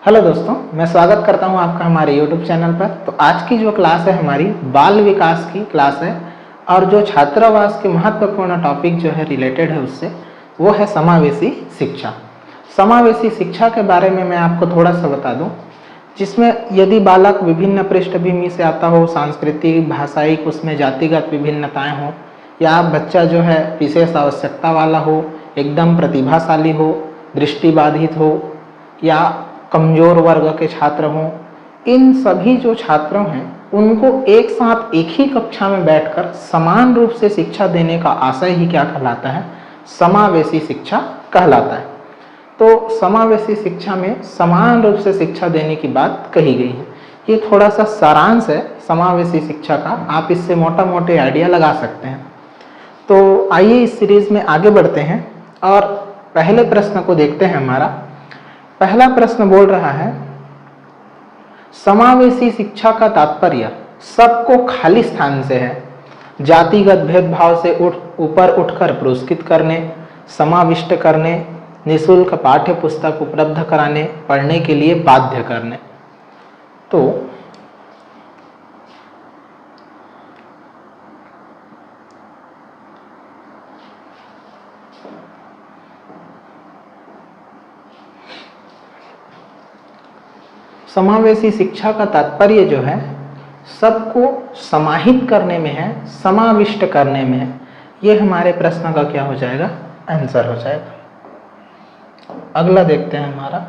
Hello दोस्तों, मैं स्वागत करता हूं आपका हमारे यूट्यूब चैनल पर। तो आज की जो क्लास है हमारी बाल विकास की क्लास है और जो छात्रावास के महत्वपूर्ण टॉपिक जो है रिलेटेड है उससे वो है समावेशी शिक्षा। समावेशी शिक्षा के बारे में मैं आपको थोड़ा सा बता दूं, जिसमें यदि बालक विभिन्न पृष्ठभूमि से आता हो, सांस्कृतिक भाषाई उसमें जातिगत विभिन्नताएं हो, या बच्चा जो है विशेष आवश्यकता वाला हो, एकदम प्रतिभाशाली हो, दृष्टिबाधित हो या कमजोर वर्ग के छात्र हों, इन सभी जो छात्रों हैं उनको एक साथ एक ही कक्षा में बैठकर समान रूप से शिक्षा देने का आशय ही क्या कहलाता है? समावेशी शिक्षा कहलाता है। तो समावेशी शिक्षा में समान रूप से शिक्षा देने की बात कही गई है। ये थोड़ा सा सारांश है समावेशी शिक्षा का, आप इससे मोटा मोटे आइडिया लगा सकते हैं। तो आइए इस सीरीज में आगे बढ़ते हैं और पहले प्रश्न को देखते हैं। हमारा पहला प्रश्न बोल रहा है, समावेशी शिक्षा का तात्पर्य सबको खाली स्थान से है, जातिगत भेदभाव से ऊपर उठकर पुरस्कृत करने, समाविष्ट करने, निःशुल्क पाठ्य पुस्तक उपलब्ध कराने, पढ़ने के लिए बाध्य करने। तो समावेशी शिक्षा का तात्पर्य जो है सबको समाहित करने में है, समाविष्ट करने में है। ये हमारे प्रश्न का क्या हो जाएगा? आंसर हो जाएगा। अगला देखते हैं हमारा।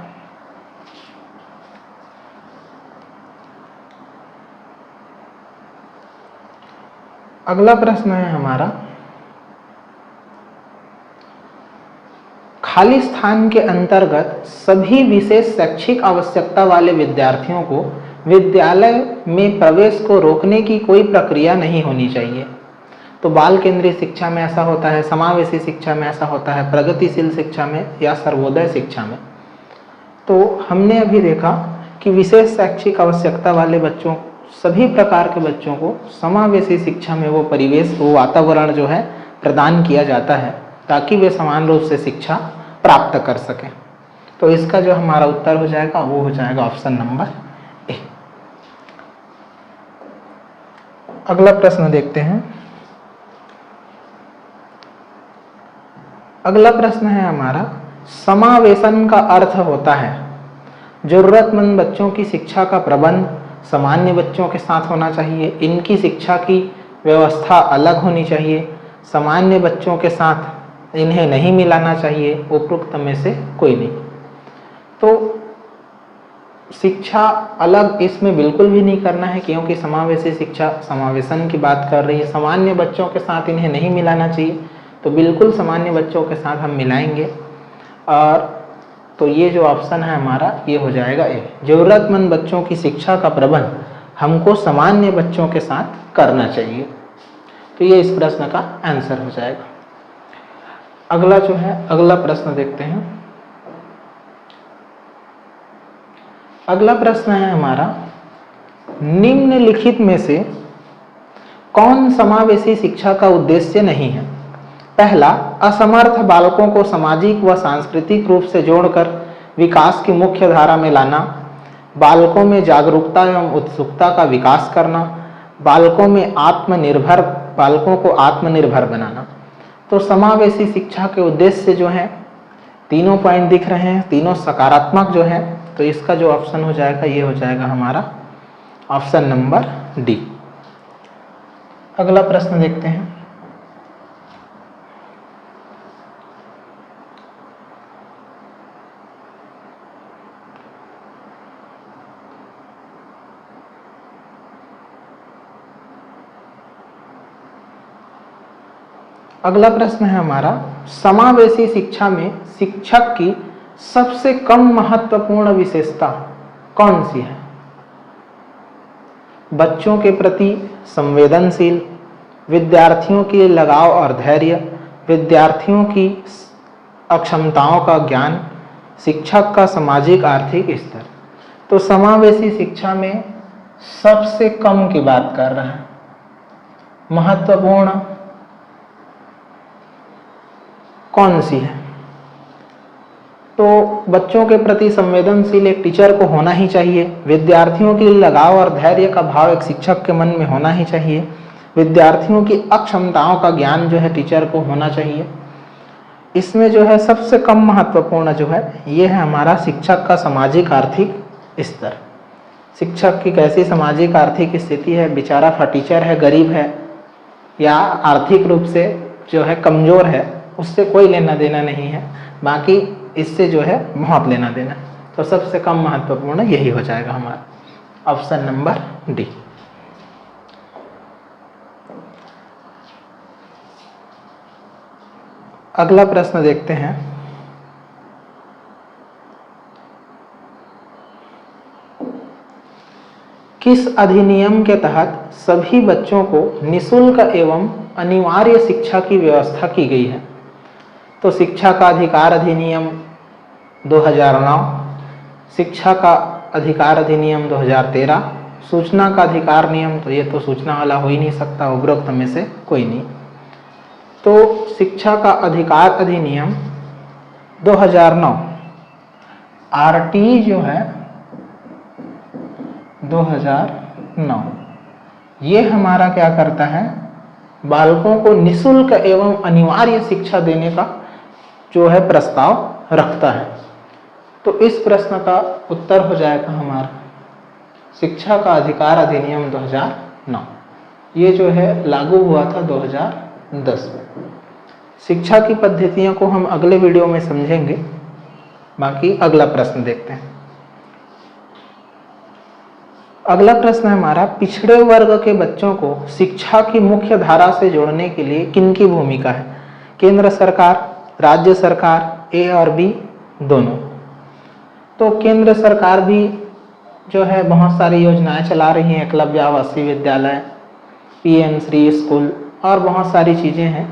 अगला प्रश्न है हमारा, खाली स्थान के अंतर्गत सभी विशेष शैक्षिक आवश्यकता वाले विद्यार्थियों को विद्यालय में प्रवेश को रोकने की कोई प्रक्रिया नहीं होनी चाहिए। तो बाल केंद्रीय शिक्षा में ऐसा होता है, समावेशी शिक्षा में ऐसा होता है, प्रगतिशील शिक्षा में या सर्वोदय शिक्षा में। तो हमने अभी देखा कि विशेष शैक्षिक आवश्यकता वाले बच्चों, सभी प्रकार के बच्चों को समावेशी शिक्षा में वो परिवेश, वो वातावरण जो है प्रदान किया जाता है ताकि वे समान रूप से शिक्षा प्राप्त कर सकें। तो इसका जो हमारा उत्तर हो जाएगा वो हो जाएगा ऑप्शन नंबर ए। अगला प्रश्न देखते हैं। अगला प्रश्न है हमारा, समावेशन का अर्थ होता है जरूरतमंद बच्चों की शिक्षा का प्रबंध सामान्य बच्चों के साथ होना चाहिए, इनकी शिक्षा की व्यवस्था अलग होनी चाहिए, सामान्य बच्चों के साथ इन्हें नहीं मिलाना चाहिए, उपरोक्त में से कोई नहीं। तो शिक्षा अलग इसमें बिल्कुल भी नहीं करना है, क्योंकि समावेशी शिक्षा समावेशन की बात कर रही है। सामान्य बच्चों के साथ इन्हें नहीं मिलाना चाहिए, तो बिल्कुल सामान्य बच्चों के साथ हम मिलाएंगे। और तो ये जो ऑप्शन है हमारा ये हो जाएगा ए। जरूरतमंद बच्चों की शिक्षा का प्रबंध हमको सामान्य बच्चों के साथ करना चाहिए। तो ये इस प्रश्न का आंसर हो जाएगा। अगला जो है, अगला प्रश्न देखते हैं। अगला प्रश्न है हमारा, निम्नलिखित में से कौन समावेशी शिक्षा का उद्देश्य नहीं है? पहला, असमर्थ बालकों को सामाजिक व सांस्कृतिक रूप से जोड़कर विकास की मुख्य धारा में लाना, बालकों में जागरूकता एवं उत्सुकता का विकास करना, बालकों को आत्मनिर्भर बनाना। तो समावेशी शिक्षा के उद्देश्य जो है, तीनों पॉइंट दिख रहे हैं, तीनों सकारात्मक जो है। तो इसका जो ऑप्शन हो जाएगा ये हो जाएगा हमारा ऑप्शन नंबर डी। अगला प्रश्न देखते हैं। अगला प्रश्न है हमारा, समावेशी शिक्षा में शिक्षक की सबसे कम महत्वपूर्ण विशेषता कौन सी है? बच्चों के प्रति संवेदनशील, विद्यार्थियों के लगाव और धैर्य, विद्यार्थियों की अक्षमताओं का ज्ञान, शिक्षक का सामाजिक आर्थिक स्तर। तो समावेशी शिक्षा में सबसे कम की बात कर रहे हैं। महत्वपूर्ण कौन सी है? तो बच्चों के प्रति संवेदनशील एक टीचर को होना ही चाहिए। विद्यार्थियों के लिए लगाव और धैर्य का भाव एक शिक्षक के मन में होना ही चाहिए। विद्यार्थियों की अक्षमताओं का ज्ञान जो है टीचर को होना चाहिए। इसमें जो है सबसे कम महत्वपूर्ण जो है ये है हमारा शिक्षक का सामाजिक आर्थिक स्तर। शिक्षक की कैसी सामाजिक आर्थिक स्थिति है, बेचारा फटीचर है, गरीब है या आर्थिक रूप से जो है कमज़ोर है, उससे कोई लेना देना नहीं है। बाकी इससे जो है बहुत लेना देना। तो सबसे कम महत्वपूर्ण यही हो जाएगा हमारा ऑप्शन नंबर डी। अगला प्रश्न देखते हैं। किस अधिनियम के तहत सभी बच्चों को निःशुल्क एवं अनिवार्य शिक्षा की व्यवस्था की गई है? तो शिक्षा का अधिकार अधिनियम 2009, शिक्षा का अधिकार अधिनियम 2013, सूचना का अधिकार नियम, तो ये तो सूचना वाला हो ही नहीं सकता, उपरोक्त में से कोई नहीं। तो शिक्षा का अधिकार अधिनियम 2009 आरटी जो है 2009, ये हमारा क्या करता है, बालकों को निःशुल्क एवं अनिवार्य शिक्षा देने का जो है प्रस्ताव रखता है। तो इस प्रश्न का उत्तर हो जाएगा हमारा शिक्षा का अधिकार अधिनियम 2009। ये जो है लागू हुआ था 2010 में। शिक्षा की पद्धतियों को हम अगले वीडियो में समझेंगे। बाकी अगला प्रश्न देखते हैं। अगला प्रश्न है हमारा, पिछड़े वर्ग के बच्चों को शिक्षा की मुख्य धारा से जोड़ने के लिए किनकी भूमिका है? केंद्र सरकार, राज्य सरकार, ए और बी दोनों। तो केंद्र सरकार भी जो है बहुत सारी योजनाएं चला रही हैं, एकलव्य आवासीय विद्यालय, पीएम श्री स्कूल और बहुत सारी चीज़ें हैं।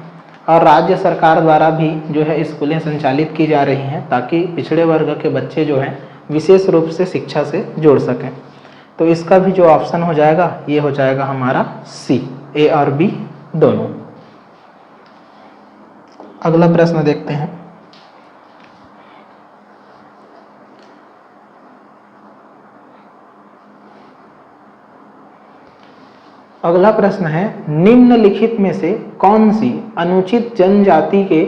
और राज्य सरकार द्वारा भी जो है स्कूलें संचालित की जा रही हैं ताकि पिछड़े वर्ग के बच्चे जो हैं विशेष रूप से शिक्षा से जुड़ सकें। तो इसका भी जो ऑप्शन हो जाएगा ये हो जाएगा हमारा सी, ए और बी दोनों। अगला प्रश्न देखते हैं। अगला प्रश्न है, निम्नलिखित में से कौन सी अनुचित जनजाति के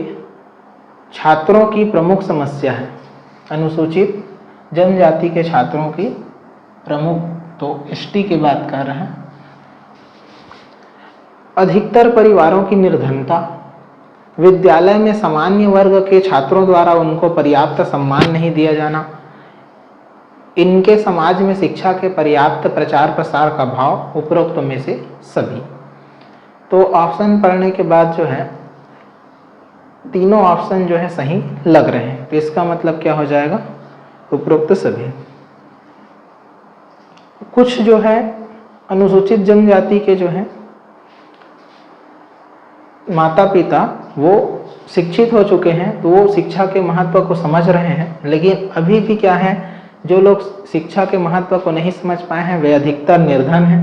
छात्रों की प्रमुख समस्या है? अनुसूचित जनजाति के छात्रों की प्रमुख, तो एसटी की बात कर रहे हैं। अधिकतर परिवारों की निर्धनता, विद्यालय में सामान्य वर्ग के छात्रों द्वारा उनको पर्याप्त सम्मान नहीं दिया जाना, इनके समाज में शिक्षा के पर्याप्त प्रचार प्रसार का भाव, उपरोक्त में से सभी। तो ऑप्शन पढ़ने के बाद जो है तीनों ऑप्शन जो है सही लग रहे हैं। तो इसका मतलब क्या हो जाएगा, उपरोक्त सभी। कुछ जो है अनुसूचित जनजाति के जो है माता पिता वो शिक्षित हो चुके हैं, तो वो शिक्षा के महत्व को समझ रहे हैं। लेकिन अभी भी क्या है, जो लोग शिक्षा के महत्व को नहीं समझ पाए हैं वे अधिकतर निर्धन हैं।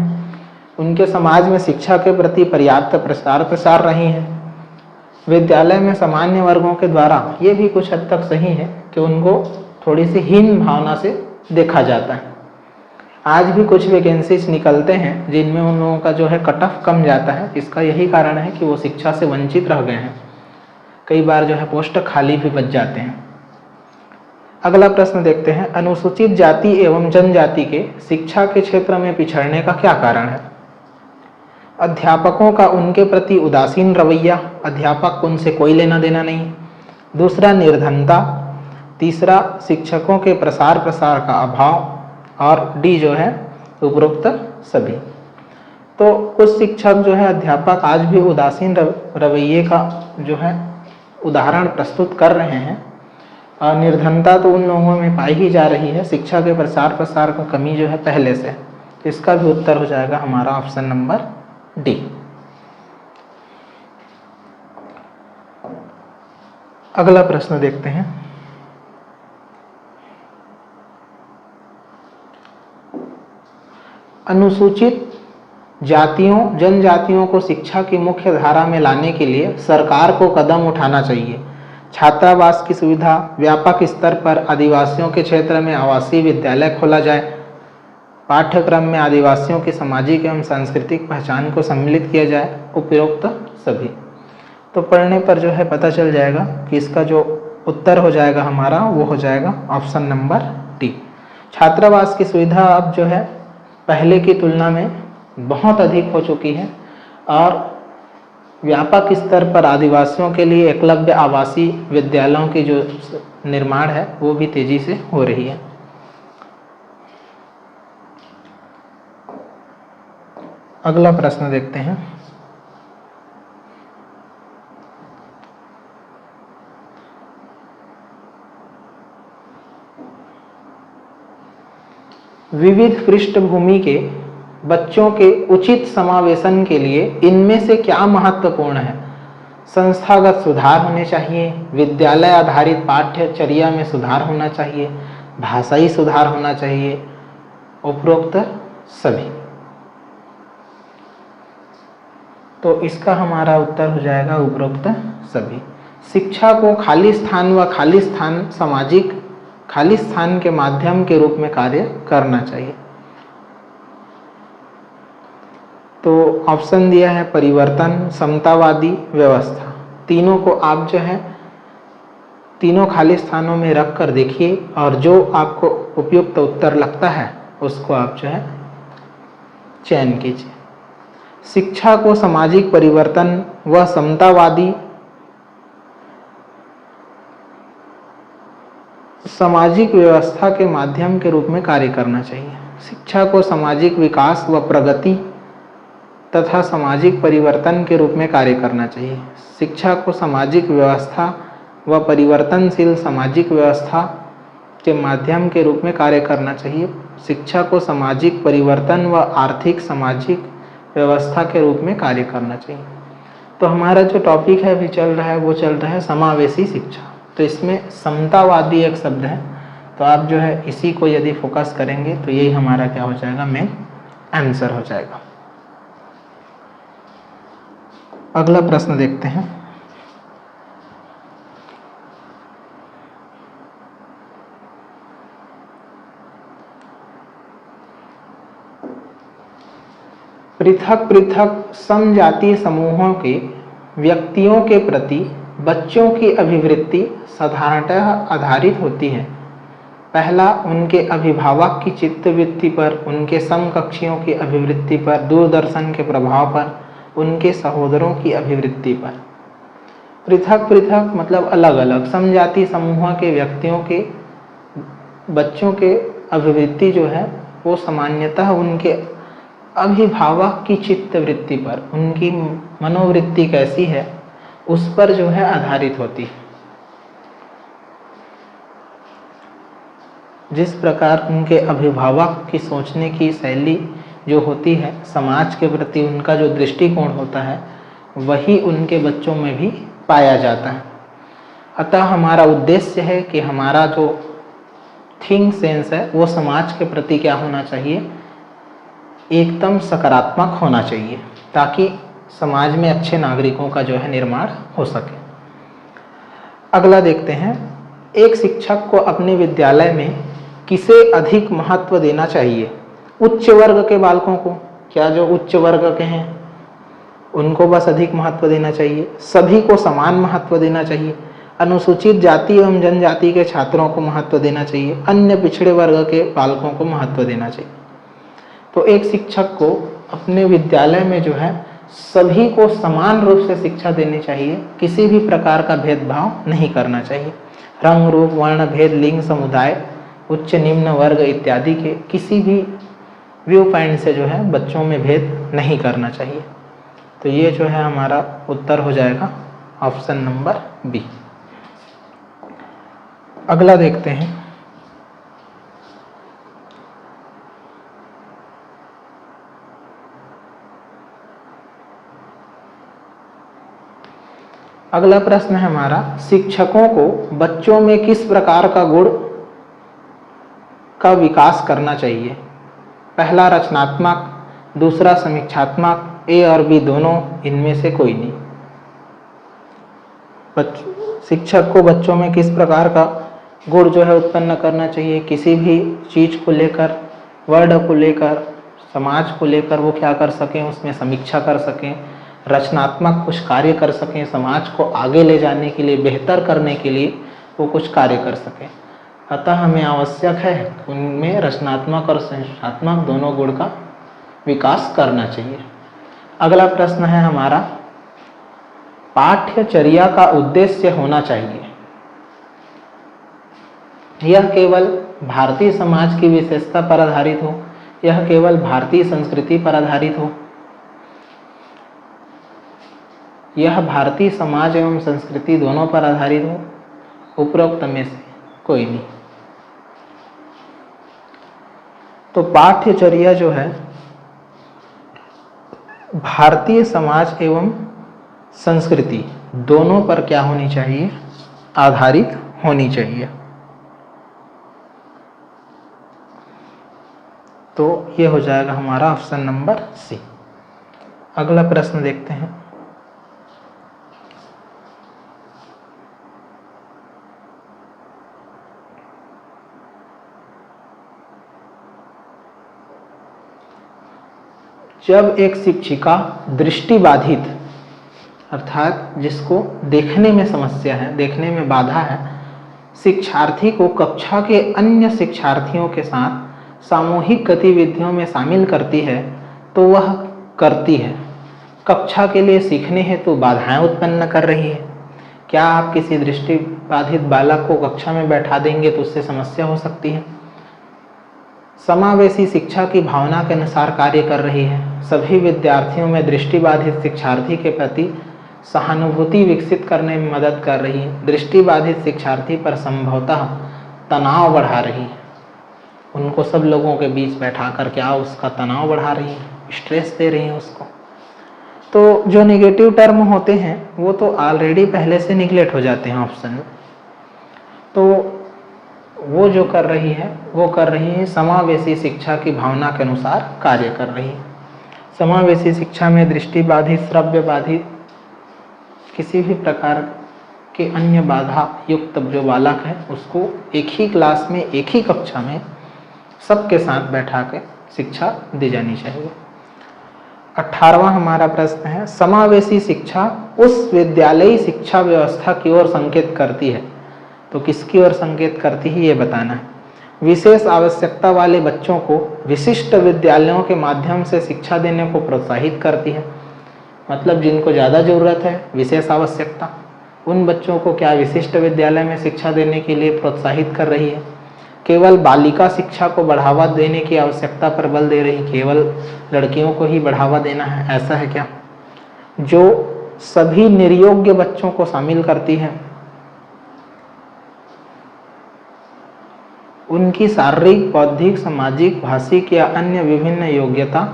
उनके समाज में शिक्षा के प्रति पर्याप्त प्रसार नहीं है। विद्यालय में सामान्य वर्गों के द्वारा ये भी कुछ हद तक सही है कि उनको थोड़ी सी हीन भावना से देखा जाता है। आज भी कुछ वैकेंसीज निकलते हैं जिनमें उन लोगों का जो है कट ऑफ कम जाता है। इसका यही कारण है कि वो शिक्षा से वंचित रह गए हैं। कई बार जो है पोस्ट खाली भी बच जाते हैं। अगला प्रश्न देखते हैं, अनुसूचित जाति एवं जनजाति के शिक्षा के क्षेत्र में पिछड़ने का क्या कारण है? अध्यापकों का उनके प्रति उदासीन रवैया, अध्यापक उनसे कोई लेना देना नहीं। दूसरा निर्धनता, तीसरा शिक्षकों के प्रसार का अभाव, और डी जो है उपरोक्त सभी। तो कुछ शिक्षक जो है अध्यापक आज भी उदासीन रवैये का जो है उदाहरण प्रस्तुत कर रहे हैं। और निर्धनता तो उन लोगों में पाई ही जा रही है। शिक्षा के प्रसार का कमी जो है पहले से। इसका भी उत्तर हो जाएगा हमारा ऑप्शन नंबर डी। अगला प्रश्न देखते हैं। अनुसूचित जातियों जनजातियों को शिक्षा की मुख्य धारा में लाने के लिए सरकार को कदम उठाना चाहिए। छात्रावास की सुविधा, व्यापक स्तर पर आदिवासियों के क्षेत्र में आवासीय विद्यालय खोला जाए, पाठ्यक्रम में आदिवासियों की सामाजिक एवं सांस्कृतिक पहचान को सम्मिलित किया जाए, उपरोक्त सभी। तो पढ़ने पर जो है पता चल जाएगा कि इसका जो उत्तर हो जाएगा हमारा वो हो जाएगा ऑप्शन नंबर डी। छात्रावास की सुविधा अब जो है पहले की तुलना में बहुत अधिक हो चुकी है और व्यापक स्तर पर आदिवासियों के लिए एकलव्य आवासीय विद्यालयों की जो निर्माण है वो भी तेजी से हो रही है। अगला प्रश्न देखते हैं। विविध पृष्ठभूमि के बच्चों के उचित समावेशन के लिए इनमें से क्या महत्वपूर्ण है? संस्थागत सुधार होने चाहिए, विद्यालय आधारित पाठ्यचर्या में सुधार होना चाहिए, भाषाई सुधार होना चाहिए, उपरोक्त सभी। तो इसका हमारा उत्तर हो जाएगा उपरोक्त सभी। शिक्षा को खाली स्थान व खाली स्थान सामाजिक खाली स्थान के माध्यम के रूप में कार्य करना चाहिए। तो ऑप्शन दिया है परिवर्तन, समतावादी, व्यवस्था। तीनों को आप जो है तीनों खाली स्थानों में रख कर देखिए और जो आपको उपयुक्त उत्तर लगता है उसको आप जो है चयन कीजिए। शिक्षा को सामाजिक परिवर्तन व समतावादी सामाजिक व्यवस्था के माध्यम के रूप में कार्य करना चाहिए। शिक्षा को सामाजिक विकास व प्रगति तथा सामाजिक परिवर्तन के रूप में कार्य करना चाहिए। शिक्षा को सामाजिक व्यवस्था व परिवर्तनशील सामाजिक व्यवस्था के माध्यम के रूप में कार्य करना चाहिए। शिक्षा को सामाजिक परिवर्तन व आर्थिक सामाजिक व्यवस्था के रूप में कार्य करना चाहिए। तो हमारा जो टॉपिक है अभी चल रहा है वो चल रहा है समावेशी शिक्षा। तो इसमें समतावादी एक शब्द है, तो आप जो है इसी को यदि फोकस करेंगे तो यही हमारा क्या हो जाएगा, मेन आंसर हो जाएगा। अगला प्रश्न देखते हैं। पृथक पृथक समजातीय समूहों के व्यक्तियों के प्रति बच्चों की अभिवृत्ति साधारणतः आधारित होती है। पहला, उनके अभिभावक की चित्तवृत्ति पर, उनके समकक्षियों की अभिवृत्ति पर, दूरदर्शन के प्रभाव पर, उनके सहोदरों की अभिवृत्ति पर। पृथक पृथक मतलब अलग अलग। समजातीय समूह के व्यक्तियों के बच्चों के अभिवृत्ति जो है वो सामान्यतः उनके अभिभावक की चित्तवृत्ति पर, उनकी मनोवृत्ति कैसी है उस पर जो है आधारित होती है। जिस प्रकार उनके अभिभावक की सोचने की शैली जो होती है, समाज के प्रति उनका जो दृष्टिकोण होता है वही उनके बच्चों में भी पाया जाता है। अतः हमारा उद्देश्य है कि हमारा जो थिंक सेंस है वो समाज के प्रति क्या होना चाहिए, एकदम सकारात्मक होना चाहिए, ताकि समाज में अच्छे नागरिकों का जो है निर्माण हो सके। अगला देखते हैं, एक शिक्षक को अपने विद्यालय में किसे अधिक महत्व देना चाहिए? उच्च वर्ग के बालकों को, क्या जो उच्च वर्ग के हैं उनको बस अधिक महत्व देना चाहिए? सभी को समान महत्व देना चाहिए? अनुसूचित जाति एवं जनजाति के छात्रों को महत्व देना चाहिए? अन्य पिछड़े वर्ग के बालकों को महत्व देना चाहिए? तो एक शिक्षक को अपने विद्यालय में जो है सभी को समान रूप से शिक्षा देनी चाहिए, किसी भी प्रकार का भेदभाव नहीं करना चाहिए। रंग, रूप, वर्ण भेद, लिंग, समुदाय, उच्च निम्न वर्ग इत्यादि के किसी भी व्यू पॉइंट से जो है बच्चों में भेद नहीं करना चाहिए। तो ये जो है हमारा उत्तर हो जाएगा ऑप्शन नंबर बी। अगला देखते हैं, अगला प्रश्न है हमारा, शिक्षकों को बच्चों में किस प्रकार का गुण का विकास करना चाहिए? पहला रचनात्मक, दूसरा समीक्षात्मक, ए और बी दोनों, इनमें से कोई नहीं। शिक्षक को बच्चों में किस प्रकार का गुण जो है उत्पन्न करना चाहिए, किसी भी चीज़ को लेकर, वर्ड को लेकर, समाज को लेकर वो क्या कर सकें, उसमें समीक्षा कर सकें, रचनात्मक कुछ कार्य कर सकें, समाज को आगे ले जाने के लिए, बेहतर करने के लिए वो कुछ कार्य कर सकें। अतः हमें आवश्यक है उनमें रचनात्मक और संरचनात्मक दोनों गुण का विकास करना चाहिए। अगला प्रश्न है हमारा, पाठ्यचर्या का उद्देश्य होना चाहिए। यह केवल भारतीय समाज की विशेषता पर आधारित हो, यह केवल भारतीय संस्कृति पर आधारित हो, यह भारतीय समाज एवं संस्कृति दोनों पर आधारित हो, उपरोक्त में से कोई नहीं। तो पाठ्यचर्या जो है भारतीय समाज एवं संस्कृति दोनों पर क्या होनी चाहिए, आधारित होनी चाहिए। तो ये हो जाएगा हमारा ऑप्शन नंबर सी। अगला प्रश्न देखते हैं। जब एक शिक्षिका दृष्टिबाधित अर्थात जिसको देखने में समस्या है, देखने में बाधा है, शिक्षार्थी को कक्षा के अन्य शिक्षार्थियों के साथ सामूहिक गतिविधियों में शामिल करती है तो वह करती है कक्षा के लिए सीखने हेतु बाधाएं उत्पन्न कर रही है। क्या आप किसी दृष्टिबाधित बालक को कक्षा में बैठा देंगे तो उससे समस्या हो सकती है। समावेशी शिक्षा की भावना के अनुसार कार्य कर रही है, सभी विद्यार्थियों में दृष्टिबाधित शिक्षार्थी के प्रति सहानुभूति विकसित करने में मदद कर रही है, दृष्टिबाधित शिक्षार्थी पर संभवतः तनाव बढ़ा रही है, उनको सब लोगों के बीच बैठा कर क्या उसका तनाव बढ़ा रही है, स्ट्रेस दे रही है उसको। तो जो नेगेटिव टर्म होते हैं वो तो ऑलरेडी पहले से निगलेक्ट हो जाते हैं ऑप्शन में। तो वो जो कर रही है वो कर रही है समावेशी शिक्षा की भावना के अनुसार कार्य कर रही है। समावेशी शिक्षा में दृष्टिबाधित, श्रव्य बाधित, किसी भी प्रकार के अन्य बाधा युक्त जो बालक है उसको एक ही क्लास में, एक ही कक्षा में सबके साथ बैठा के शिक्षा दी जानी चाहिए। 18वां हमारा प्रश्न है, समावेशी शिक्षा उस विद्यालयी शिक्षा व्यवस्था की ओर संकेत करती है। तो किसकी ओर संकेत करती है ये बताना है। विशेष आवश्यकता वाले बच्चों को विशिष्ट विद्यालयों के माध्यम से शिक्षा देने को प्रोत्साहित करती है। मतलब जिनको ज़्यादा ज़रूरत है विशेष आवश्यकता, उन बच्चों को क्या विशिष्ट विद्यालय में शिक्षा देने के लिए प्रोत्साहित कर रही है। केवल बालिका शिक्षा को बढ़ावा देने की आवश्यकता पर बल दे रही, केवल लड़कियों को ही बढ़ावा देना है ऐसा है क्या। जो सभी निर्योग्य बच्चों को शामिल करती है, उनकी शारीरिक, बौद्धिक, सामाजिक, भाषिक या अन्य विभिन्न योग्यता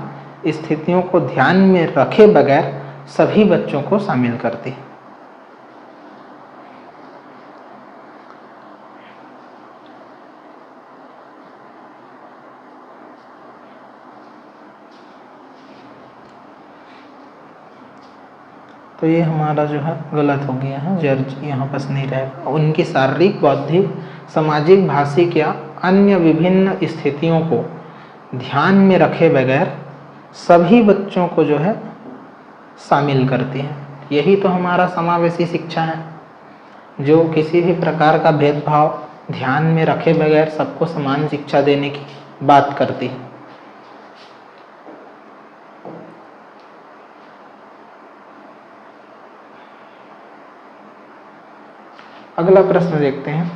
स्थितियों को ध्यान में रखे बगैर सभी बच्चों को शामिल करती है। तो ये हमारा जो है गलत हो गया है, जर्ज यहाँ पास नहीं रहेगा। उनकी शारीरिक, बौद्धिक, सामाजिक, भाषिक या अन्य विभिन्न स्थितियों को ध्यान में रखे बगैर सभी बच्चों को जो है शामिल करती है। यही तो हमारा समावेशी शिक्षा है, जो किसी भी प्रकार का भेदभाव ध्यान में रखे बगैर सबको समान शिक्षा देने की बात करती है। अगला प्रश्न देखते हैं।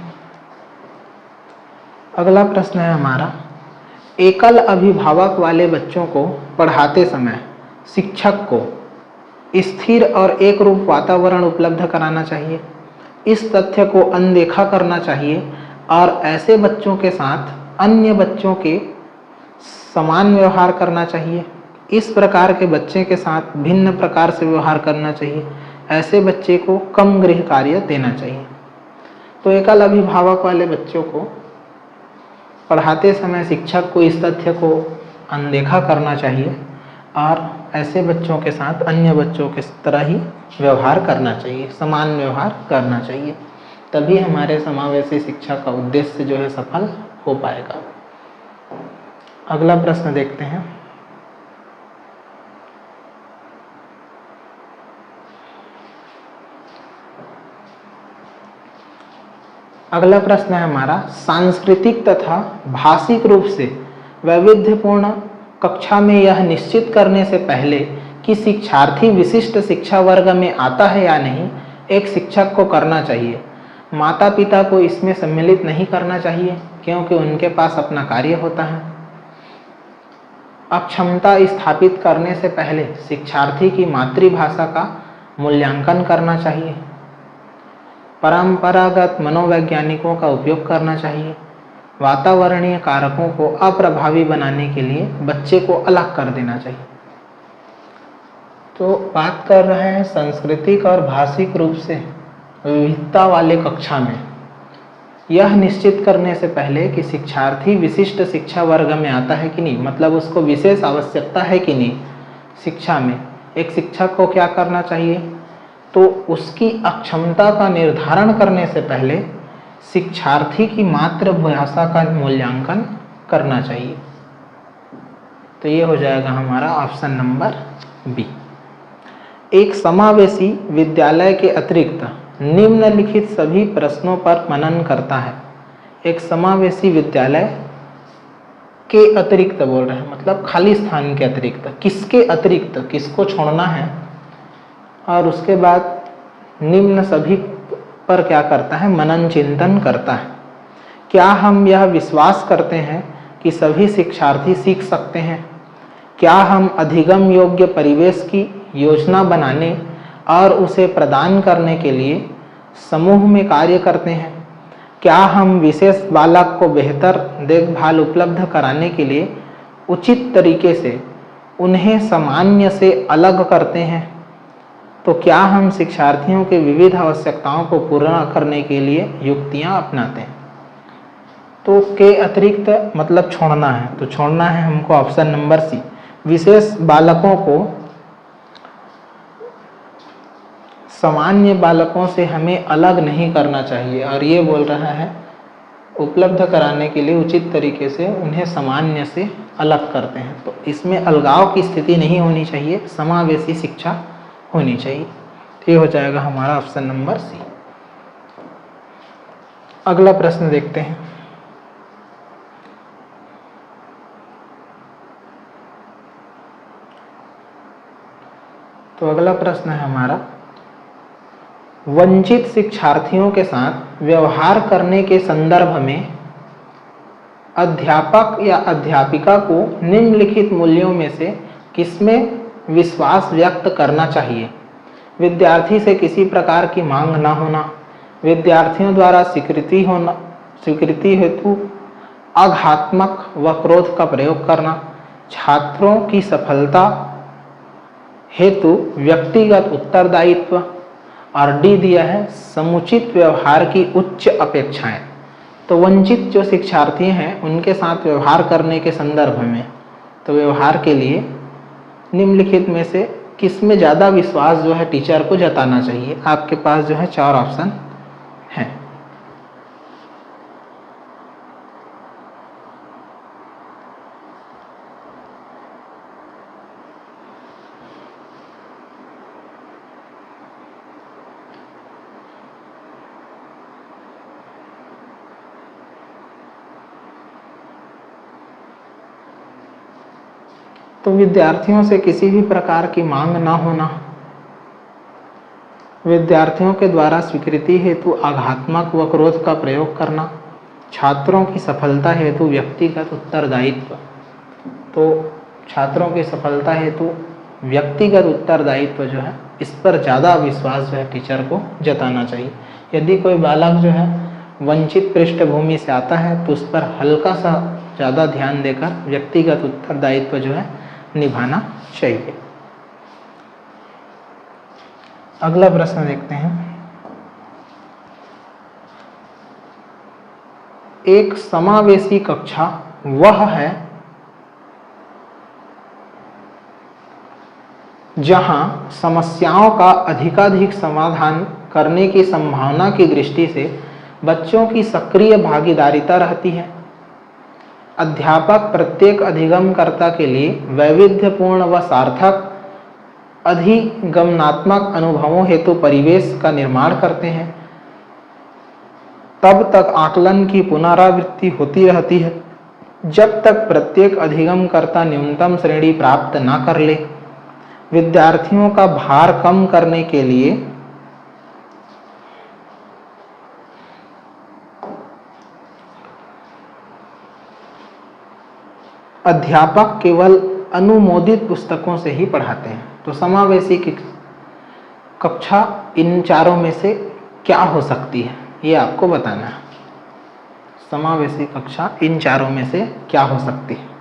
अगला प्रश्न है हमारा, एकल अभिभावक वाले बच्चों को पढ़ाते समय शिक्षक को स्थिर और एक रूप वातावरण उपलब्ध कराना चाहिए, इस तथ्य को अनदेखा करना चाहिए और ऐसे बच्चों के साथ अन्य बच्चों के समान व्यवहार करना चाहिए। इस प्रकार के बच्चे के साथ भिन्न प्रकार से व्यवहार करना चाहिए। ऐसे बच्चे को कम गृह कार्य देना चाहिए। तो एकल अभिभावक वाले बच्चों को पढ़ाते समय शिक्षक को इस तथ्य को अनदेखा करना चाहिए और ऐसे बच्चों के साथ अन्य बच्चों के तरह ही व्यवहार करना चाहिए, समान व्यवहार करना चाहिए, तभी हमारे समावेशी शिक्षा का उद्देश्य जो है सफल हो पाएगा। अगला प्रश्न देखते हैं। अगला प्रश्न है हमारा, सांस्कृतिक तथा भाषिक रूप से वैविध्यपूर्ण कक्षा में यह निश्चित करने से पहले कि शिक्षार्थी विशिष्ट शिक्षा वर्ग में आता है या नहीं, एक शिक्षक को करना चाहिए। माता पिता को इसमें सम्मिलित नहीं करना चाहिए क्योंकि उनके पास अपना कार्य होता है। अक्षमता स्थापित करने से पहले शिक्षार्थी की मातृभाषा का मूल्यांकन करना चाहिए। परंपरागत मनोवैज्ञानिकों का उपयोग करना चाहिए। वातावरणीय कारकों को अप्रभावी बनाने के लिए बच्चे को अलग कर देना चाहिए। तो बात कर रहे हैं सांस्कृतिक और भाषिक रूप से विविधता वाले कक्षा में यह निश्चित करने से पहले कि शिक्षार्थी विशिष्ट शिक्षा वर्ग में आता है कि नहीं, मतलब उसको विशेष आवश्यकता है कि नहीं शिक्षा में, एक शिक्षक को क्या करना चाहिए, तो उसकी अक्षमता का निर्धारण करने से पहले शिक्षार्थी की मातृभाषा का मूल्यांकन करना चाहिए। तो ये हो जाएगा हमारा ऑप्शन नंबर बी। एक समावेशी विद्यालय के अतिरिक्त निम्नलिखित सभी प्रश्नों पर मनन करता है। एक समावेशी विद्यालय के अतिरिक्त बोल रहे हैं, मतलब खाली स्थान के अतिरिक्त, किसके अतिरिक्त, किसको छोड़ना है, और उसके बाद निम्न सभी पर क्या करता है, मनन चिंतन करता है। क्या हम यह विश्वास करते हैं कि सभी शिक्षार्थी सीख सकते हैं? क्या हम अधिगम योग्य परिवेश की योजना बनाने और उसे प्रदान करने के लिए समूह में कार्य करते हैं? क्या हम विशेष बालक को बेहतर देखभाल उपलब्ध कराने के लिए उचित तरीके से उन्हें सामान्य से अलग करते हैं? तो क्या हम शिक्षार्थियों के विविध आवश्यकताओं को पूरा करने के लिए युक्तियां अपनाते हैं? तो के अतिरिक्त मतलब छोड़ना है, तो छोड़ना है हमको ऑप्शन नंबर सी। विशेष बालकों को सामान्य बालकों से हमें अलग नहीं करना चाहिए, और ये बोल रहा है उपलब्ध कराने के लिए उचित तरीके से उन्हें सामान्य से अलग करते हैं। तो इसमें अलगाव की स्थिति नहीं होनी चाहिए, समावेशी शिक्षा होनी चाहिए। तो ये हो जाएगा हमारा ऑप्शन नंबर सी। अगला प्रश्न देखते हैं। तो अगला प्रश्न है हमारा, वंचित शिक्षार्थियों के साथ व्यवहार करने के संदर्भ में अध्यापक या अध्यापिका को निम्नलिखित मूल्यों में से किसमें विश्वास व्यक्त करना चाहिए? विद्यार्थी से किसी प्रकार की मांग न होना, विद्यार्थियों द्वारा स्वीकृति हेतु आघात्मक व क्रोध का प्रयोग करना, छात्रों की सफलता हेतु व्यक्तिगत उत्तरदायित्व, और डी दिया है समुचित व्यवहार की उच्च अपेक्षाएं। तो वंचित जो शिक्षार्थी हैं उनके साथ व्यवहार करने के संदर्भ में, तो व्यवहार के लिए निम्नलिखित में से किस में ज़्यादा विश्वास जो है टीचर को जताना चाहिए? आपके पास जो है 4 ऑप्शन हैं। तो विद्यार्थियों से किसी भी प्रकार की मांग ना होना, विद्यार्थियों के द्वारा स्वीकृति हेतु आघात्मक व क्रोध का प्रयोग करना, छात्रों की सफलता हेतु व्यक्तिगत उत्तरदायित्व। तो छात्रों की सफलता हेतु व्यक्तिगत उत्तरदायित्व जो है इस पर ज़्यादा विश्वास जो है टीचर को जताना चाहिए। यदि कोई बालक जो है वंचित पृष्ठभूमि से आता है तो उस पर हल्का सा ज़्यादा ध्यान देकर व्यक्तिगत उत्तरदायित्व जो है निभाना चाहिए। अगला प्रश्न देखते हैं। एक समावेशी कक्षा वह है जहां समस्याओं का अधिकाधिक समाधान करने की संभावना की दृष्टि से बच्चों की सक्रिय भागीदारिता रहती है। अध्यापक प्रत्येक अधिगमकर्ता के लिए वैविध्यपूर्ण व सार्थक अधिगमनात्मक अनुभवों हेतु परिवेश का निर्माण करते हैं। तब तक आकलन की पुनरावृत्ति होती रहती है जब तक प्रत्येक अधिगमकर्ता न्यूनतम श्रेणी प्राप्त न कर ले। विद्यार्थियों का भार कम करने के लिए अध्यापक केवल अनुमोदित पुस्तकों से ही पढ़ाते हैं। तो समावेशी कक्षा इन चारों में से क्या हो सकती है, ये आपको बताना है। समावेशी कक्षा इन चारों में से क्या हो सकती है?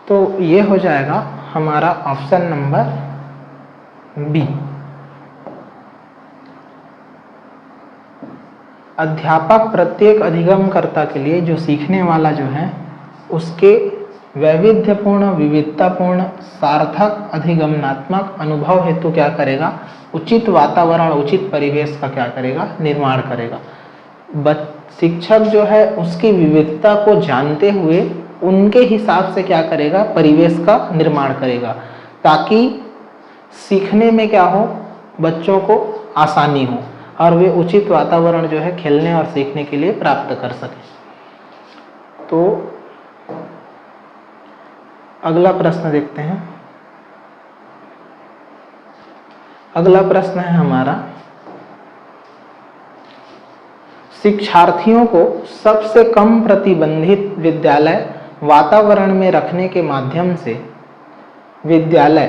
तो ये हो जाएगा हमारा ऑप्शन नंबर बी। अध्यापक प्रत्येक अधिगमकर्ता के लिए जो सीखने वाला जो है उसके वैविध्यपूर्ण विविधतापूर्ण सार्थक अधिगमनात्मक अनुभव हेतु क्या करेगा, उचित वातावरण उचित परिवेश का क्या करेगा, निर्माण करेगा। शिक्षक जो है उसकी विविधता को जानते हुए उनके हिसाब से क्या करेगा, परिवेश का निर्माण करेगा ताकि सीखने में क्या हो, बच्चों को आसानी हो और वे उचित वातावरण जो है खेलने और सीखने के लिए प्राप्त कर सके। तो अगला प्रश्न देखते हैं। अगला प्रश्न है हमारा, शिक्षार्थियों को सबसे कम प्रतिबंधित विद्यालय वातावरण में रखने के माध्यम से विद्यालय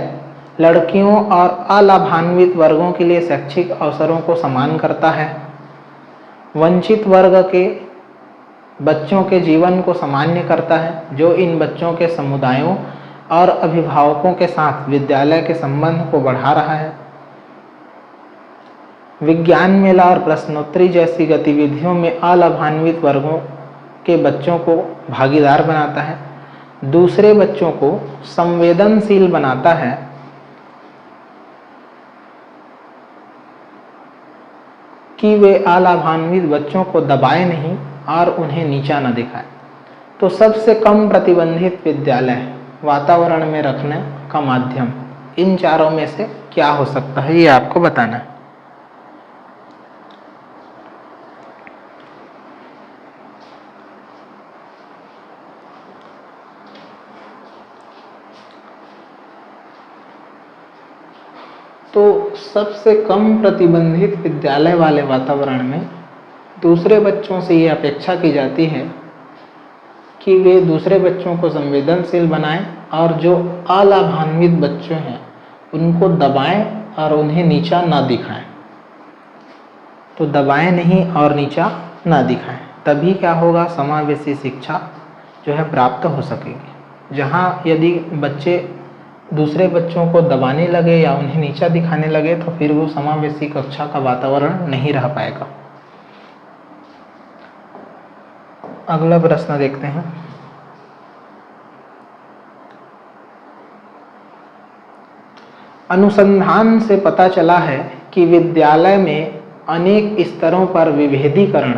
लड़कियों और अलाभान्वित वर्गों के लिए शैक्षिक अवसरों को समान करता है, वंचित वर्ग के बच्चों के जीवन को सामान्य करता है, जो इन बच्चों के समुदायों और अभिभावकों के साथ विद्यालय के संबंध को बढ़ा रहा है, विज्ञान मेला और प्रश्नोत्तरी जैसी गतिविधियों में अलाभान्वित वर्गों के बच्चों को भागीदार बनाता है, दूसरे बच्चों को संवेदनशील बनाता है, कि वे अलाभान्वित बच्चों को दबाए नहीं और उन्हें नीचा न दिखाए। तो सबसे कम प्रतिबंधित विद्यालय वातावरण में रखने का माध्यम इन चारों में से क्या हो सकता है, ये आपको बताना है। तो सबसे कम प्रतिबंधित विद्यालय वाले वातावरण में दूसरे बच्चों से ये अपेक्षा की जाती है कि वे दूसरे बच्चों को संवेदनशील बनाएं और जो अलाभान्वित बच्चे हैं उनको दबाएं और उन्हें नीचा ना दिखाएं। तो दबाएं नहीं और नीचा ना दिखाएं, तभी क्या होगा, समावेशी शिक्षा जो है प्राप्त हो सकेगी। जहाँ यदि बच्चे दूसरे बच्चों को दबाने लगे या उन्हें नीचा दिखाने लगे तो फिर वो समावेशी कक्षा का वातावरण नहीं रह पाएगा। अगला प्रश्न देखते हैं। अनुसंधान से पता चला है कि विद्यालय में अनेक स्तरों पर विभेदीकरण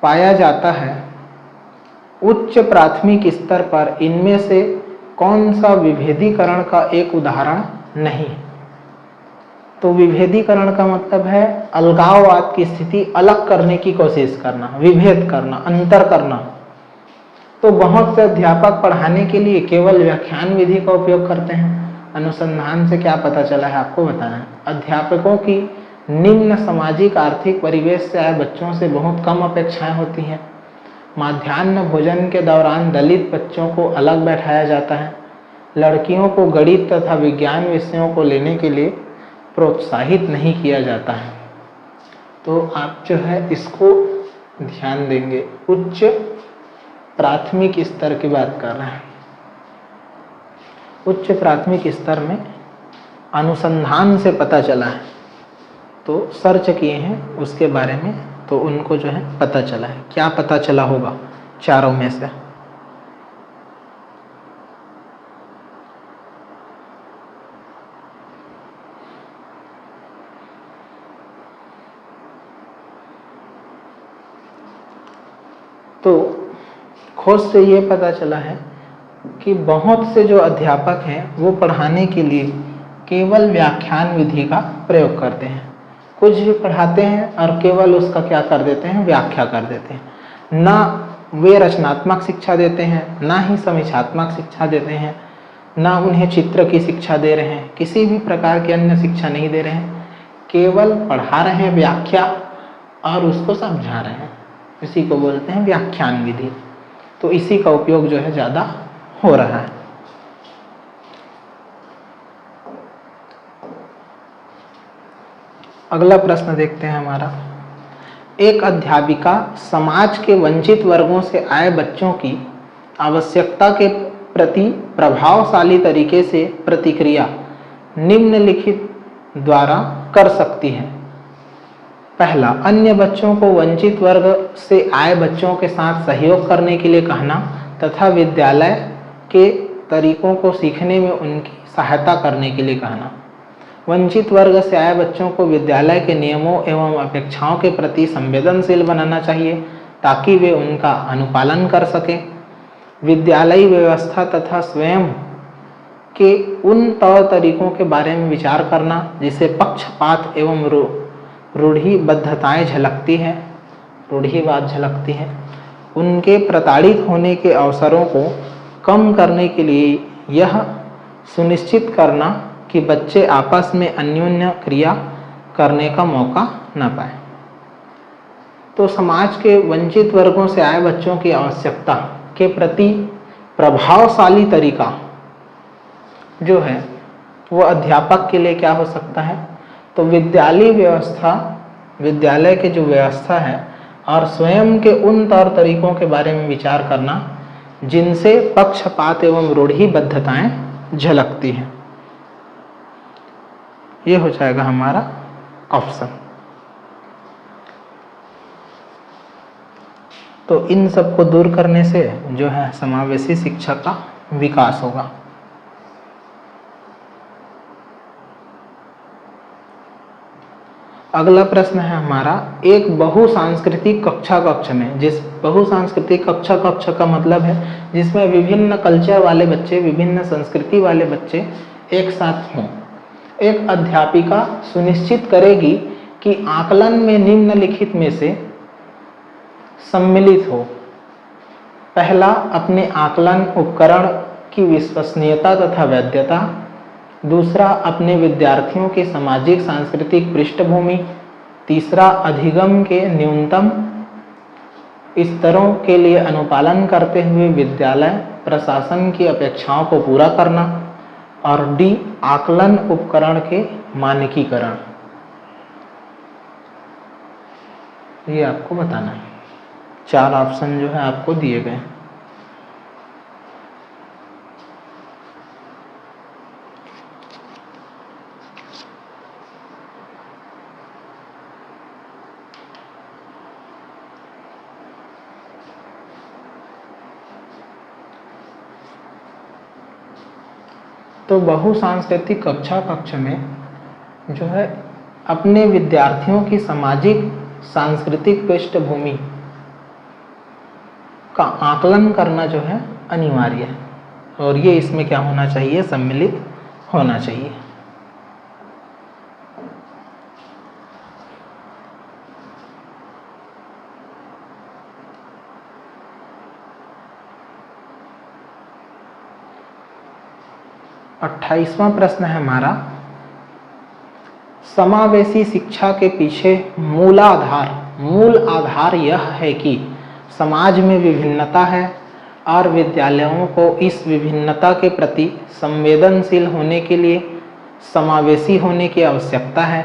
पाया जाता है। उच्च प्राथमिक स्तर पर इनमें से कौन सा विभेदीकरण का एक उदाहरण नहीं? तो विभेदीकरण का मतलब है अलगाववाद की स्थिति अलग करने की कोशिश करना, विभेद करना, अंतर करना। तो बहुत से अध्यापक पढ़ाने के लिए केवल व्याख्यान विधि का उपयोग करते हैं। अनुसंधान से क्या पता चला है आपको बताना है। अध्यापकों की निम्न सामाजिक आर्थिक परिवेश से आए बच्चों से बहुत कम अपेक्षाएं होती हैं। माध्याह्न भोजन के दौरान दलित बच्चों को अलग बैठाया जाता है। लड़कियों को गणित तथा विज्ञान विषयों को लेने के लिए प्रोत्साहित नहीं किया जाता है। तो आप जो है इसको ध्यान देंगे। उच्च प्राथमिक स्तर की बात कर रहे हैं। उच्च प्राथमिक स्तर में अनुसंधान से पता चला है, तो सर्च किए हैं उसके बारे में, तो उनको जो है पता चला है। क्या पता चला होगा चारों में से? तो खोज से ये पता चला है कि बहुत से जो अध्यापक हैं वो पढ़ाने के लिए केवल व्याख्यान विधि का प्रयोग करते हैं। कुछ भी पढ़ाते हैं और केवल उसका क्या कर देते हैं, व्याख्या कर देते हैं। ना वे रचनात्मक शिक्षा देते हैं, ना ही समीक्षात्मक शिक्षा देते हैं, ना उन्हें चित्र की शिक्षा दे रहे हैं, किसी भी प्रकार की अन्य शिक्षा नहीं दे रहे हैं। केवल पढ़ा रहे हैं व्याख्या और उसको समझा रहे हैं। इसी को बोलते हैं व्याख्यान विधि। तो इसी का उपयोग जो है ज़्यादा हो रहा है। अगला प्रश्न देखते हैं हमारा। एक अध्यापिका समाज के वंचित वर्गों से आए बच्चों की आवश्यकता के प्रति प्रभावशाली तरीके से प्रतिक्रिया निम्नलिखित द्वारा कर सकती है। पहला, अन्य बच्चों को वंचित वर्ग से आए बच्चों के साथ सहयोग करने के लिए कहना तथा विद्यालय के तरीकों को सीखने में उनकी सहायता करने के लिए कहना। वंचित वर्ग से आए बच्चों को विद्यालय के नियमों एवं अपेक्षाओं के प्रति संवेदनशील बनाना चाहिए ताकि वे उनका अनुपालन कर सकें। विद्यालयी व्यवस्था तथा स्वयं के उन तौर तरीकों के बारे में विचार करना जिसे पक्षपात एवं रूढ़िबद्धताएं झलकती है, रूढ़िवाद झलकती है। उनके प्रताड़ित होने के अवसरों को कम करने के लिए यह सुनिश्चित करना कि बच्चे आपस में अन्योन्य क्रिया करने का मौका न पाए। तो समाज के वंचित वर्गों से आए बच्चों की आवश्यकता के प्रति प्रभावशाली तरीका जो है वो अध्यापक के लिए क्या हो सकता है? तो विद्यालय व्यवस्था, विद्यालय के जो व्यवस्था है और स्वयं के उन तौर तरीकों के बारे में विचार करना जिनसे पक्षपात एवं रूढ़िबद्धताएं झलकती हैं। ये हो जाएगा हमारा ऑप्शन। तो इन सबको दूर करने से जो है समावेशी शिक्षा का विकास होगा। अगला प्रश्न है हमारा, एक बहुसांस्कृतिक कक्ष में, जिस बहुसांस्कृतिक कक्ष का मतलब है जिसमें विभिन्न कल्चर वाले बच्चे, विभिन्न संस्कृति वाले बच्चे एक साथ हों, एक अध्यापिका सुनिश्चित करेगी कि आकलन में निम्नलिखित में से सम्मिलित हो। पहला, अपने आकलन उपकरण की विश्वसनीयता तथा वैधता। दूसरा, अपने विद्यार्थियों के सामाजिक सांस्कृतिक पृष्ठभूमि। तीसरा, अधिगम के न्यूनतम स्तरों के लिए अनुपालन करते हुए विद्यालय प्रशासन की अपेक्षाओं को पूरा करना। और डी, आकलन उपकरण के मानकीकरण। ये आपको बताना है। 4 ऑप्शन जो है आपको दिए गए। तो बहुसांस्कृतिक कक्ष में जो है अपने विद्यार्थियों की सामाजिक सांस्कृतिक पृष्ठभूमि का आकलन करना जो है अनिवार्य है, और ये इसमें क्या होना चाहिए, सम्मिलित होना चाहिए। अट्ठाईसवां प्रश्न है हमारा, समावेशी शिक्षा के पीछे मूल आधार यह है कि समाज में विभिन्नता है और विद्यालयों को इस विभिन्नता के प्रति संवेदनशील होने के लिए समावेशी होने की आवश्यकता है।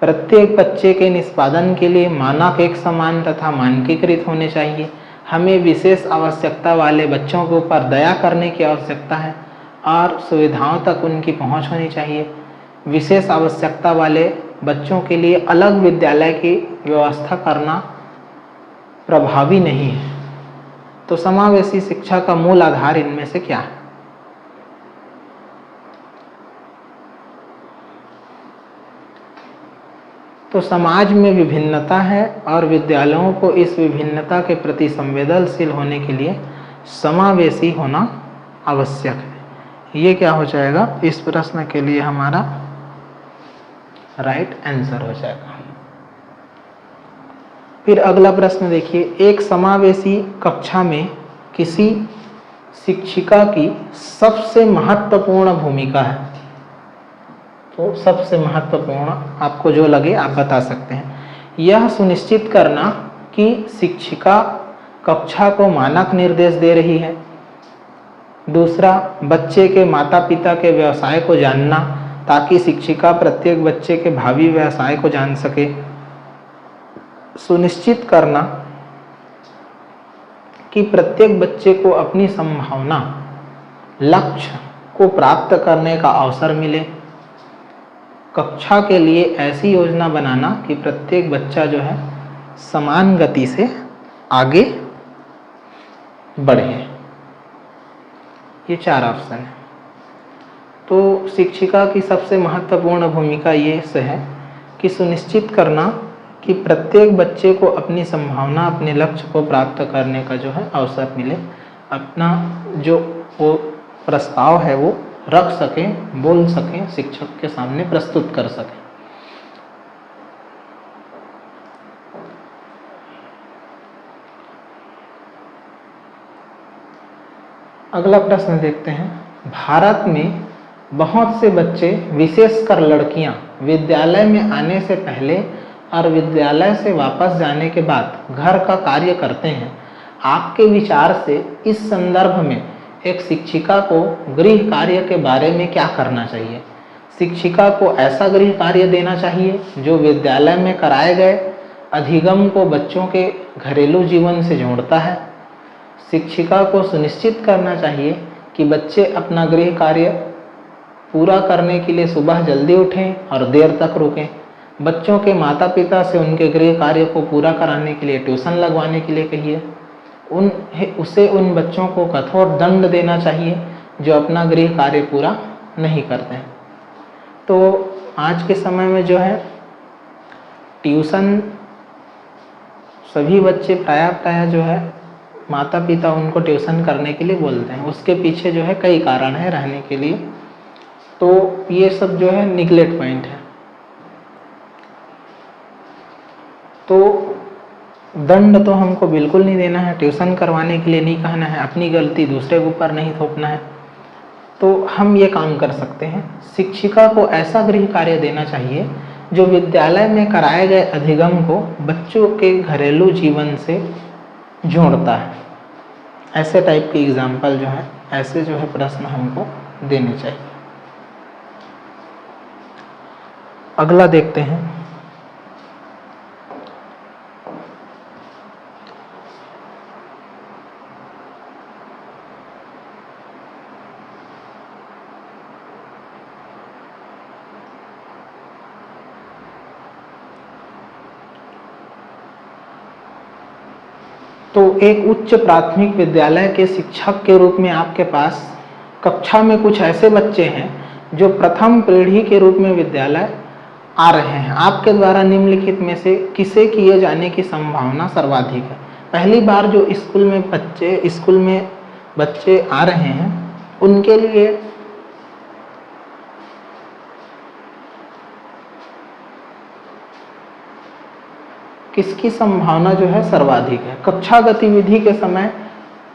प्रत्येक बच्चे के निष्पादन के लिए मानक एक समान तथा मानकीकृत होने चाहिए। हमें विशेष आवश्यकता वाले बच्चों के ऊपर दया करने की आवश्यकता है और सुविधाओं तक उनकी पहुंच होनी चाहिए। विशेष आवश्यकता वाले बच्चों के लिए अलग विद्यालय की व्यवस्था करना प्रभावी नहीं है। तो समावेशी शिक्षा का मूल आधार इनमें से क्या है? तो समाज में विभिन्नता है और विद्यालयों को इस विभिन्नता के प्रति संवेदनशील होने के लिए समावेशी होना आवश्यक है। ये क्या हो जाएगा? इस प्रश्न के लिए हमारा राइट आंसर हो जाएगा। फिर अगला प्रश्न देखिए, एक समावेशी कक्षा में किसी शिक्षिका की सबसे महत्वपूर्ण भूमिका है। तो सबसे महत्वपूर्ण आपको जो लगे आप बता सकते हैं। यह सुनिश्चित करना कि शिक्षिका कक्षा को मानक निर्देश दे रही है। दूसरा, बच्चे के माता पिता के व्यवसाय को जानना ताकि शिक्षिका प्रत्येक बच्चे के भावी व्यवसाय को जान सके। सुनिश्चित करना कि प्रत्येक बच्चे को अपनी संभावना लक्ष्य को प्राप्त करने का अवसर मिले। कक्षा के लिए ऐसी योजना बनाना कि प्रत्येक बच्चा जो है समान गति से आगे बढ़े। ये 4 ऑप्शन है। तो शिक्षिका की सबसे महत्वपूर्ण भूमिका ये से है कि सुनिश्चित करना कि प्रत्येक बच्चे को अपनी संभावना, अपने लक्ष्य को प्राप्त करने का जो है अवसर मिले। अपना जो वो प्रस्ताव है वो रख सकें, बोल सकें, शिक्षक के सामने प्रस्तुत कर सकें। अगला प्रश्न देखते हैं। भारत में बहुत से बच्चे, विशेषकर लड़कियां, विद्यालय में आने से पहले और विद्यालय से वापस जाने के बाद घर का कार्य करते हैं। आपके विचार से इस संदर्भ में एक शिक्षिका को गृह कार्य के बारे में क्या करना चाहिए? शिक्षिका को ऐसा गृह कार्य देना चाहिए जो विद्यालय में कराए गए अधिगम को बच्चों के घरेलू जीवन से जोड़ता है। शिक्षिका को सुनिश्चित करना चाहिए कि बच्चे अपना गृह कार्य पूरा करने के लिए सुबह जल्दी उठें और देर तक रुकें। बच्चों के माता पिता से उनके गृह कार्य को पूरा कराने के लिए ट्यूशन लगवाने के लिए कहिए। उसे उन बच्चों को कठोर दंड देना चाहिए जो अपना गृह कार्य पूरा नहीं करते हैं। तो आज के समय में जो है ट्यूशन सभी बच्चे प्रायः जो है माता पिता उनको ट्यूशन करने के लिए बोलते हैं। उसके पीछे जो है कई कारण है रहने के लिए। तो ये सब जो है निगलेक्ट पॉइंट है। तो दंड तो हमको बिल्कुल नहीं देना है, ट्यूशन करवाने के लिए नहीं कहना है, अपनी गलती दूसरे के ऊपर नहीं थोपना है। तो हम ये काम कर सकते हैं, शिक्षिका को ऐसा गृह कार्य देना चाहिए जो विद्यालय में कराए गए अधिगम को बच्चों के घरेलू जीवन से जोड़ता है। ऐसे टाइप के एग्जाम्पल जो है, ऐसे जो है प्रश्न हमको देने चाहिए। अगला देखते हैं। तो एक उच्च प्राथमिक विद्यालय के शिक्षक के रूप में आपके पास कक्षा में कुछ ऐसे बच्चे हैं जो प्रथम पीढ़ी के रूप में विद्यालय आ रहे हैं। आपके द्वारा निम्नलिखित में से किसे किए जाने की संभावना सर्वाधिक है? पहली बार जो स्कूल में बच्चे आ रहे हैं उनके लिए किसकी संभावना जो है सर्वाधिक है? कक्षा गतिविधि के समय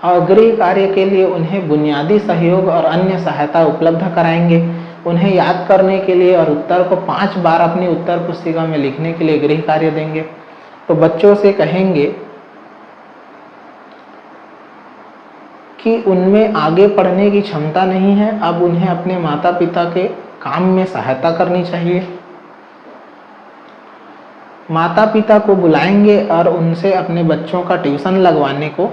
और गृह कार्य के लिए उन्हें बुनियादी सहयोग और अन्य सहायता उपलब्ध कराएंगे। उन्हें याद करने के लिए और उत्तर को 5 बार अपनी उत्तर पुस्तिका में लिखने के लिए गृह कार्य देंगे। तो बच्चों से कहेंगे कि उनमें आगे पढ़ने की क्षमता नहीं है, अब उन्हें अपने माता पिता के काम में सहायता करनी चाहिए। माता पिता को बुलाएंगे और उनसे अपने बच्चों का ट्यूशन लगवाने को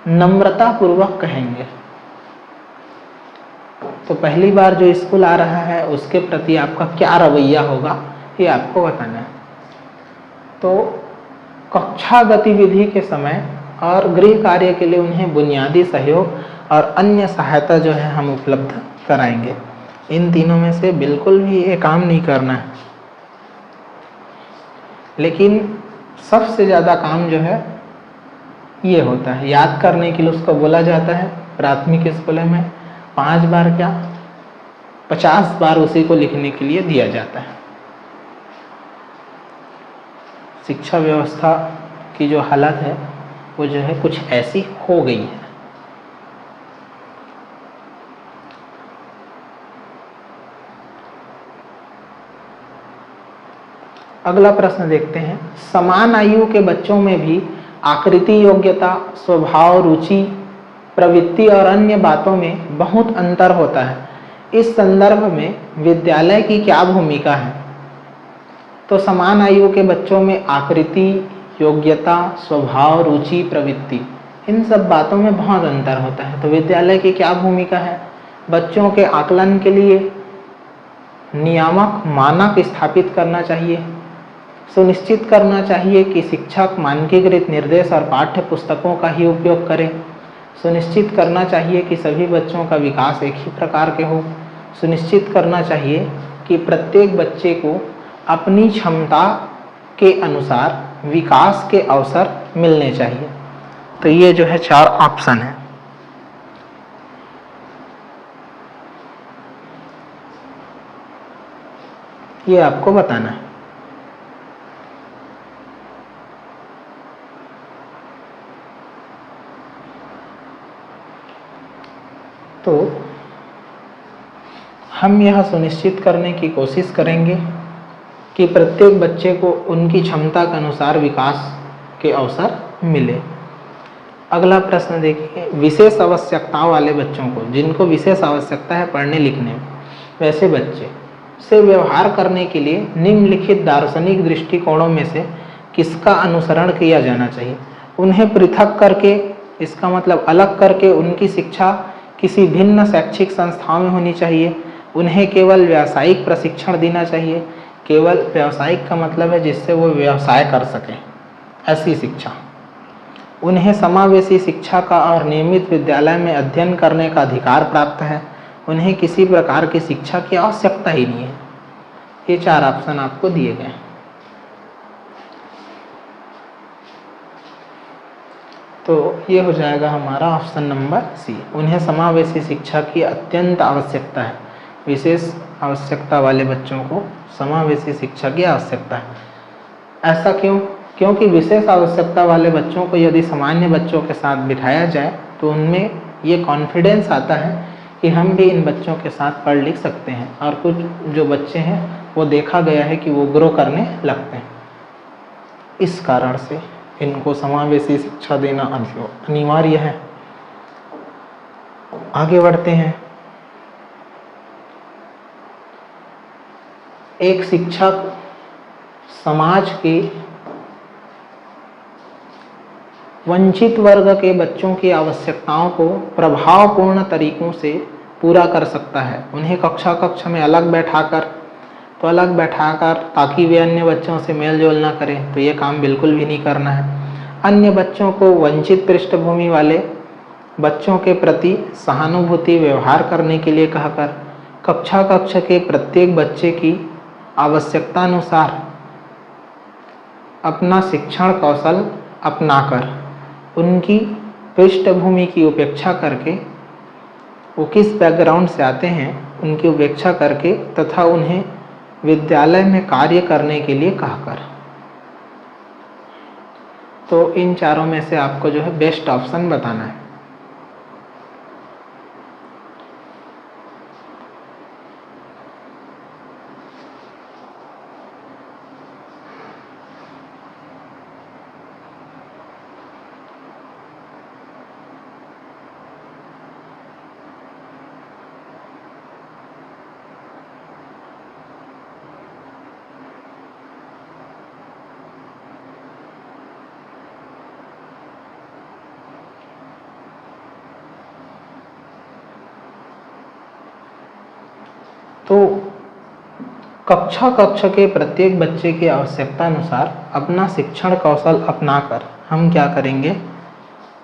नम्रता पूर्वक कहेंगे। तो पहली बार जो स्कूल आ रहा है उसके प्रति आपका क्या रवैया होगा, ये आपको बताना है। तो कक्षा गतिविधि के समय और गृह कार्य के लिए उन्हें बुनियादी सहयोग और अन्य सहायता जो है हम उपलब्ध कराएंगे। इन तीनों में से बिल्कुल भी ये काम नहीं करना है, लेकिन सबसे ज़्यादा काम जो है ये होता है। याद करने के लिए उसको बोला जाता है प्राथमिक स्कूलों में 5 बार क्या 50 बार उसी को लिखने के लिए दिया जाता है। शिक्षा व्यवस्था की जो हालत है वो जो है कुछ ऐसी हो गई है। अगला प्रश्न देखते हैं। समान आयु के बच्चों में भी आकृति योग्यता, स्वभाव, रुचि, प्रवृत्ति और अन्य बातों में बहुत अंतर होता है। इस संदर्भ में विद्यालय की क्या भूमिका है? तो समान आयु के बच्चों में आकृति, योग्यता, स्वभाव, रुचि, प्रवृत्ति, इन सब बातों में बहुत अंतर होता है। तो विद्यालय की क्या भूमिका है? बच्चों के आकलन के लिए नियामक मानक स्थापित करना चाहिए, सुनिश्चित करना चाहिए कि शिक्षक मानकीकृत निर्देश और पाठ्य पुस्तकों का ही उपयोग करें, सुनिश्चित करना चाहिए कि सभी बच्चों का विकास एक ही प्रकार के हो, सुनिश्चित करना चाहिए कि प्रत्येक बच्चे को अपनी क्षमता के अनुसार विकास के अवसर मिलने चाहिए। तो ये जो है 4 ऑप्शन है। ये आपको बताना है। तो हम यह सुनिश्चित करने की कोशिश करेंगे कि प्रत्येक बच्चे को उनकी क्षमता के अनुसार विकास के अवसर मिले। अगला प्रश्न देखिए। विशेष आवश्यकताओं वाले बच्चों को, जिनको विशेष आवश्यकता है पढ़ने लिखने में, वैसे बच्चे से व्यवहार करने के लिए निम्नलिखित दार्शनिक दृष्टिकोणों में से किसका अनुसरण किया जाना चाहिए? उन्हें पृथक करके, इसका मतलब अलग करके उनकी शिक्षा किसी भिन्न शैक्षिक संस्थाओं में होनी चाहिए। उन्हें केवल व्यावसायिक प्रशिक्षण देना चाहिए। केवल व्यावसायिक का मतलब है जिससे वो व्यवसाय कर सकें, ऐसी शिक्षा। उन्हें समावेशी शिक्षा का और नियमित विद्यालय में अध्ययन करने का अधिकार प्राप्त है। उन्हें किसी प्रकार की शिक्षा की आवश्यकता ही नहीं है। ये 4 ऑप्शन आपको दिए गए हैं। तो ये हो जाएगा हमारा ऑप्शन नंबर सी। उन्हें समावेशी शिक्षा की अत्यंत आवश्यकता है। विशेष आवश्यकता वाले बच्चों को समावेशी शिक्षा की आवश्यकता है। ऐसा क्यों? क्योंकि विशेष आवश्यकता वाले बच्चों को यदि सामान्य बच्चों के साथ बिठाया जाए तो उनमें ये कॉन्फिडेंस आता है कि हम भी इन बच्चों के साथ पढ़ लिख सकते हैं। और कुछ जो बच्चे हैं वो देखा गया है कि वो ग्रो करने लगते हैं। इस कारण से इनको समावेशी शिक्षा देना अनिवार्य है। आगे बढ़ते हैं। एक शिक्षक समाज के वंचित वर्ग के बच्चों की आवश्यकताओं को प्रभावपूर्ण तरीकों से पूरा कर सकता है। उन्हें कक्षा में अलग बैठाकर ताकि वे अन्य बच्चों से मेल जोल ना करें, तो ये काम बिल्कुल भी नहीं करना है। अन्य बच्चों को वंचित पृष्ठभूमि वाले बच्चों के प्रति सहानुभूति व्यवहार करने के लिए कहकर कक्षा के प्रत्येक बच्चे की आवश्यकता अनुसार अपना शिक्षण कौशल अपनाकर उनकी पृष्ठभूमि की उपेक्षा करके, वो किस बैकग्राउंड से आते हैं उनकी उपेक्षा करके, तथा उन्हें विद्यालय में कार्य करने के लिए कहकर। तो इन चारों में से आपको जो है बेस्ट ऑप्शन बताना है। तो कक्षा कक्षा के प्रत्येक बच्चे की आवश्यकता अनुसार अपना शिक्षण कौशल अपनाकर हम क्या करेंगे,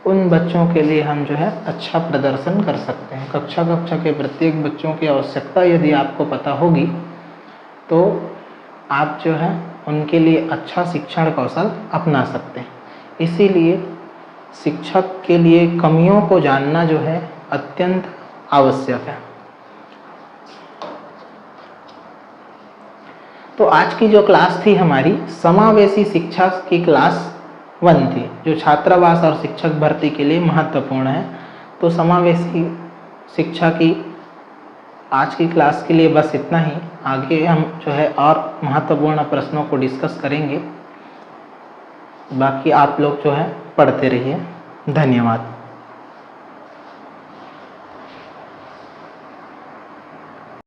उन बच्चों के लिए हम जो है अच्छा प्रदर्शन कर सकते हैं। कक्षा कक्षा के प्रत्येक बच्चों की आवश्यकता यदि आपको पता होगी तो आप जो है उनके लिए अच्छा शिक्षण कौशल अपना सकते हैं। इसीलिए शिक्षक के लिए कमियों को जानना जो है अत्यंत आवश्यक है। तो आज की जो क्लास थी हमारी समावेशी शिक्षा की क्लास 1 थी, जो छात्रावास और शिक्षक भर्ती के लिए महत्वपूर्ण है। तो समावेशी शिक्षा की आज की क्लास के लिए बस इतना ही। आगे हम जो है और महत्वपूर्ण प्रश्नों को डिस्कस करेंगे। बाकी आप लोग जो है पढ़ते रहिए। धन्यवाद।